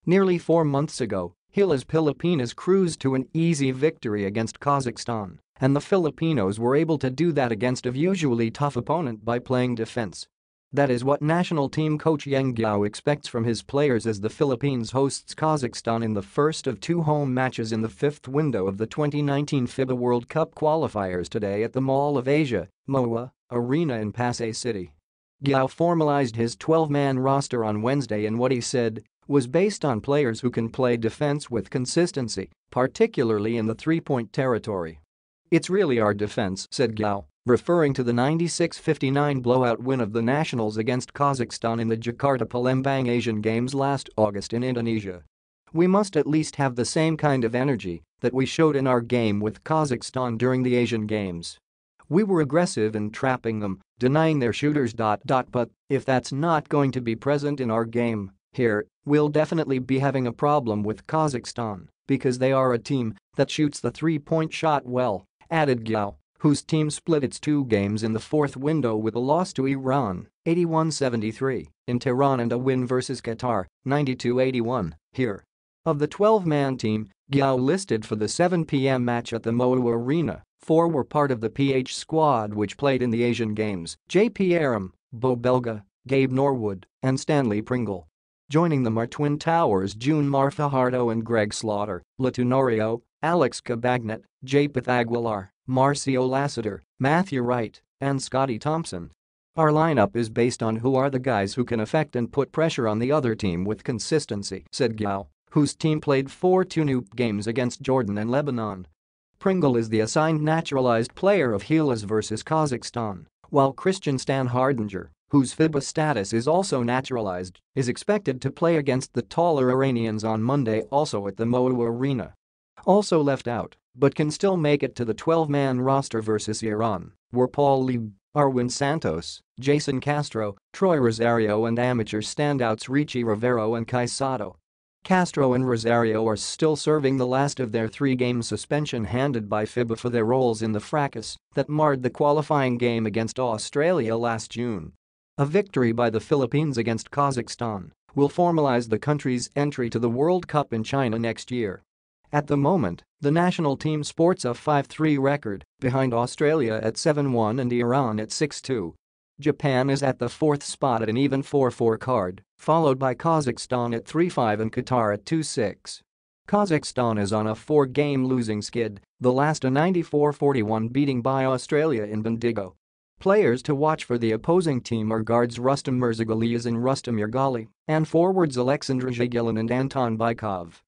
Nearly 4 months ago, Gilas Pilipinas cruised to an easy victory against Kazakhstan, and the Filipinos were able to do that against a usually tough opponent by playing defense. That is what national team coach Yeng Guiao expects from his players as the Philippines hosts Kazakhstan in the first of 2 home matches in the 5th window of the 2019 FIBA World Cup qualifiers today at the Mall of Asia, MOA, arena in Pasay City. Guiao formalized his 12-man roster on Wednesday in what he said was based on players who can play defense with consistency, particularly in the three-point territory. "It's really our defense," said Guiao, referring to the 96-59 blowout win of the nationals against Kazakhstan in the Jakarta-Palembang Asian Games last August in Indonesia. "We must at least have the same kind of energy that we showed in our game with Kazakhstan during the Asian Games. We were aggressive in trapping them, denying their shooters. But if that's not going to be present in our game here, we'll definitely be having a problem with Kazakhstan because they are a team that shoots the three-point shot well," added Guiao, whose team split its 2 games in the 4th window with a loss to Iran, 81-73, in Tehran and a win versus Qatar, 92-81, here. Of the 12-man team, Guiao listed for the 7 p.m. match at the MOA Arena, 4 were part of the PH squad which played in the Asian Games: J.P. Aram, Bo Belga, Gabe Norwood, and Stanley Pringle. Joining them are Twin Towers June Fajardo and Greg Slaughter, Latunorio, Alex Cabagnet, Japeth Aguilar, Marcio Lassiter, Matthew Wright, and Scotty Thompson. "Our lineup is based on who are the guys who can affect and put pressure on the other team with consistency," said Guiao, whose team played 4 2-0 games against Jordan and Lebanon. Pringle is the assigned naturalized player of Gilas versus Kazakhstan, while Christian Stan Hardinger, whose FIBA status is also naturalized, is expected to play against the taller Iranians on Monday also at the MOA Arena. Also left out, but can still make it to the 12-man roster versus Iran, were Paul Lieb, Arwin Santos, Jason Castro, Troy Rosario and amateur standouts Richie Rivero and Kai Sato. Castro and Rosario are still serving the last of their 3-game suspension handed by FIBA for their roles in the fracas that marred the qualifying game against Australia last June. A victory by the Philippines against Kazakhstan will formalize the country's entry to the World Cup in China next year. At the moment, the national team sports a 5-3 record, behind Australia at 7-1 and Iran at 6-2. Japan is at the 4th spot at an even 4-4 card, followed by Kazakhstan at 3-5 and Qatar at 2-6. Kazakhstan is on a 4-game losing skid, the last a 94-41 beating by Australia in Bendigo. Players to watch for the opposing team are guards Rustam Mirzaghalias and Rustam Yergali, and forwards Alexandr Zhagilin and Anton Bykov.